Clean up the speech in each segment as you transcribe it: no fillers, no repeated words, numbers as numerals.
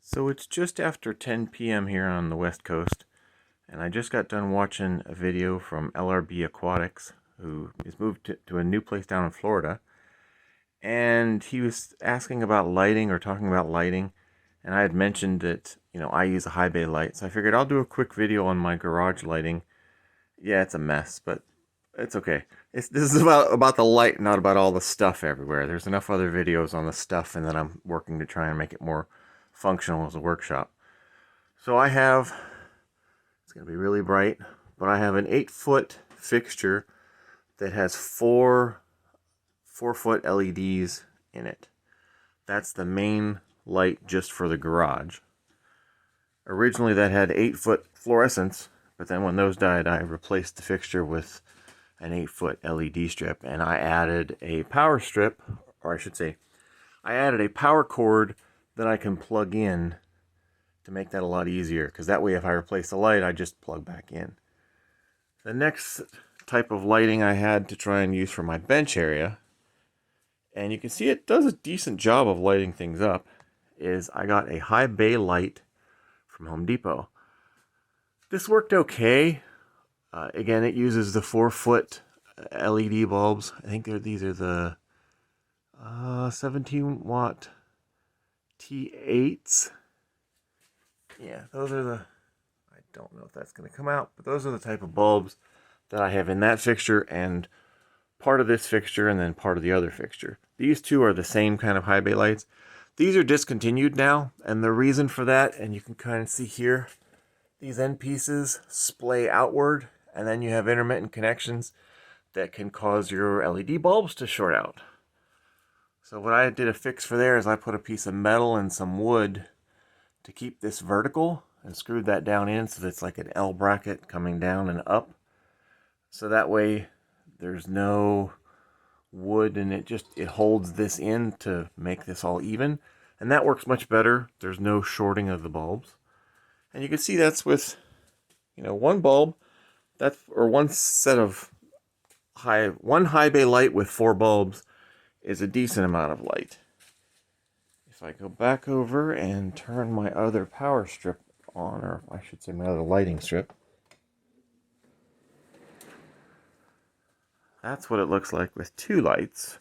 So it's just after 10 p.m. here on the West Coast, and I just got done watching a video from LRB Aquatics, who has moved to a new place down in Florida, and he was asking about lighting or talking about lighting, and I had mentioned that, I use a high bay light, so I figured I'll do a quick video on my garage lighting. Yeah, it's a mess, but it's okay. This is about the light, not about all the stuff everywhere. There's enough other videos on the stuff, and then I'm working to try and make it more functional as a workshop. So it's going to be really bright, but I have an 8-foot fixture that has four 4-foot LEDs in it. That's the main light just for the garage. Originally that had 8-foot fluorescents, but then when those died, I replaced the fixture with an 8-foot LED strip, and I added a power strip, or I should say, I added a power cord that I can plug in to make that a lot easier, because that way if I replace the light, I just plug back in. The next type of lighting I had to try and use for my bench area, and you can see it does a decent job of lighting things up, is I got a high bay light from Home Depot. This worked okay. Again, it uses the 4-foot LED bulbs. I think these are the 17 watt T8s. Yeah, those are I don't know if that's going to come out, but those are the type of bulbs that I have in that fixture and part of this fixture and then part of the other fixture. These two are the same kind of high bay lights. These are discontinued now, and the reason for that, and you can kind of see here, these end pieces splay outward, and then you have intermittent connections that can cause your LED bulbs to short out. So what I did a fix for there is I put a piece of metal and some wood to keep this vertical and screwed that down in so that it's like an L bracket coming down and up. So that way there's no wood, and it holds this in to make this all even. And that works much better. There's no shorting of the bulbs. And you can see that's with, one bulb, or one set of one high bay light with 4 bulbs is a decent amount of light. If I go back over and turn my other power strip on, or I should say my other lighting strip, that's what it looks like with 2 lights.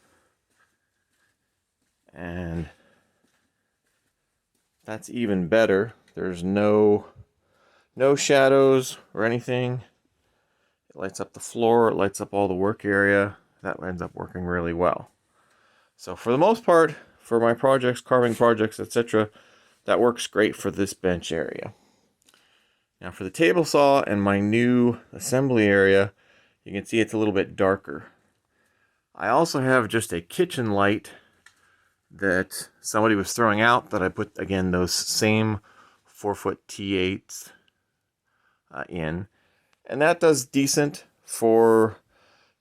And that's even better. There's no shadows or anything. It lights up the floor, it lights up all the work area. That ends up working really well. So for the most part, for my projects, carving projects, etc., that works great for this bench area. Now for the table saw and my new assembly area, you can see it's a little bit darker. I also have just a kitchen light that somebody was throwing out that I put, again, those same 4-foot T8s in. And that does decent for,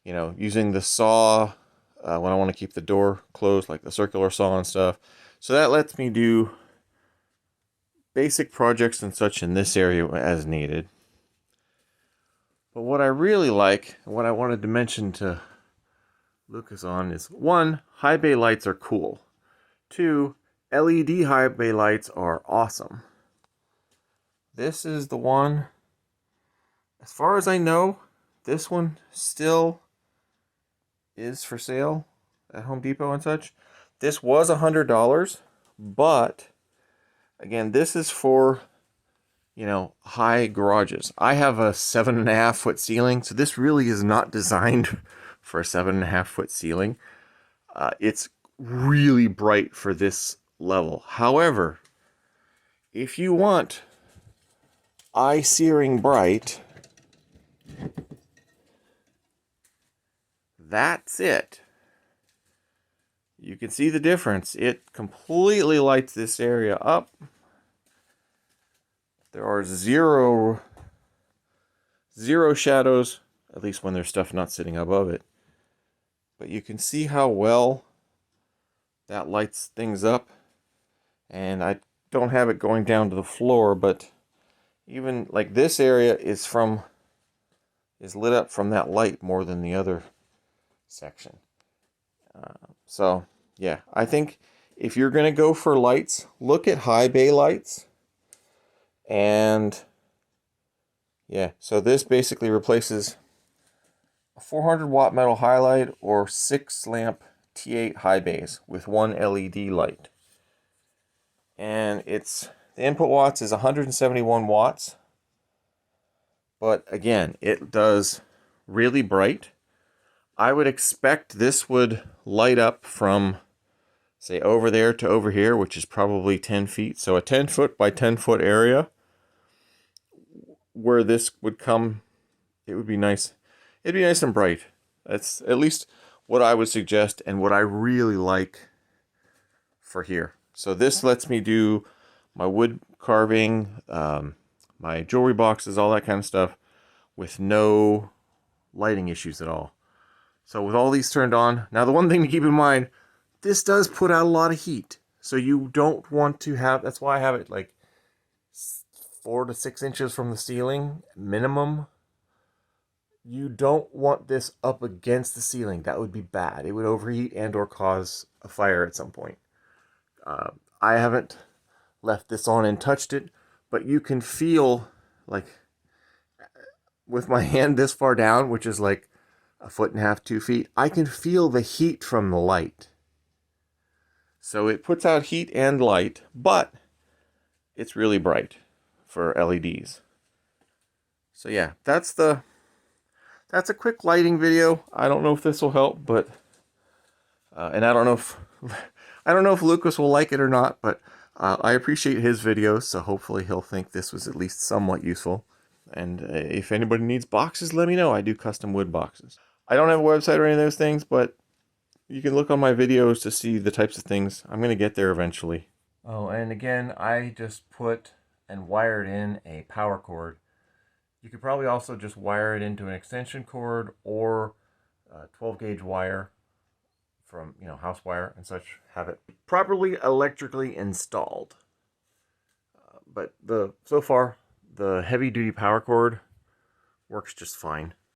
using the saw when I want to keep the door closed, like the circular saw and stuff. So that lets me do basic projects and such in this area as needed. But what I really like, and what I wanted to mention to Lucas on, is 1, high bay lights are cool. 2, LED high bay lights are awesome. This is the one, as far as I know, this one still is for sale at Home Depot and such. This was $100, but again, this is for, high garages. I have a 7.5-foot ceiling, so this really is not designed for a 7.5-foot ceiling. It's really bright for this level. However, if you want eye-searing bright, that's it. You can see the difference. It completely lights this area up. There are zero shadows, at least when there's stuff not sitting above it. But you can see how well that lights things up. And I don't have it going down to the floor, but even like this area is lit up from that light more than the other section. So yeah, I think If you're going to go for lights, look at high bay lights. And yeah, so this basically replaces a 400 watt metal halide or 6 lamp T8 high bays with one LED light. And the input watts is 171 watts. But again, it does really bright. I would expect this would light up from, say, over there to over here, which is probably 10 feet. So a 10 foot by 10 foot area where this would come, it would be nice. It'd be nice and bright. That's at least what I would suggest and what I really like for here. So this lets me do my wood carving, my jewelry boxes, all that kind of stuff with no lighting issues at all. So with all these turned on, now the one thing to keep in mind, this does put out a lot of heat. So you don't want to have, that's why I have it like 4 to 6 inches from the ceiling, minimum. You don't want this up against the ceiling. That would be bad. It would overheat and or cause a fire at some point. I haven't left this on and touched it, but you can feel, like, with my hand this far down, which is like 1.5 feet, 2 feet, I can feel the heat from the light. So it puts out heat and light, but it's really bright for LEDs. So yeah, that's a quick lighting video. I don't know if this will help, but and I don't know if Lucas will like it or not, but I appreciate his videos, so hopefully he'll think this was at least somewhat useful. And if anybody needs boxes, let me know. I do custom wood boxes. I don't have a website or any of those things, but you can look on my videos to see the types of things. I'm going to get there eventually. Oh, and again, I just put and wired in a power cord. You could probably also just wire it into an extension cord or 12 gauge wire from, house wire and such. Have it properly electrically installed. But so far, the heavy duty power cord works just fine.